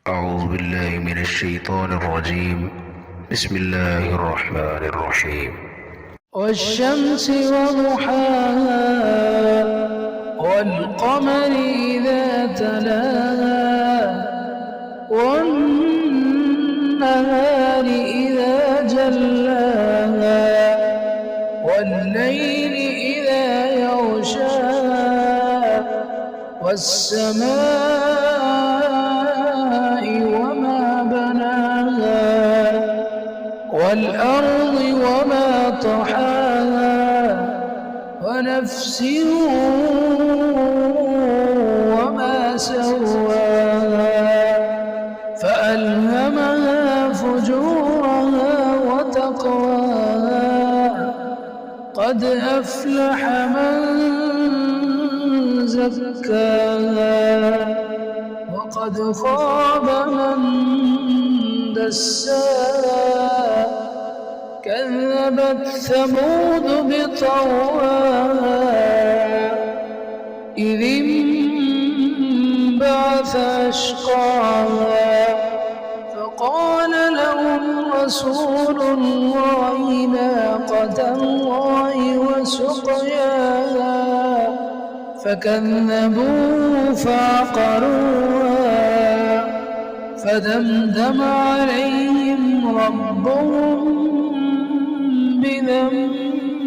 أعوذ بالله من الشيطان الرجيم. بسم الله الرحمن الرحيم. والشمس وضحاها والقمر إذا تلاها والنهار إذا جلاها والليل إذا يغشاها والسماء وما بناها والأرض وما طحاها ونفس وما سواها فألهمها فجورها وتقواها قد أفلح من زكاها وقد خاب من دساها كذبت ثمود بطغواها إذ انبعث أشقاها فقال لهم رسول الله ناقة الله وسقياها فكذبوه فعقروها فدمدم عليهم ربهم بذنبهم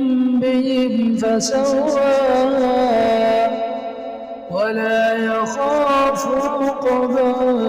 فسواها ولا يخاف عقباها.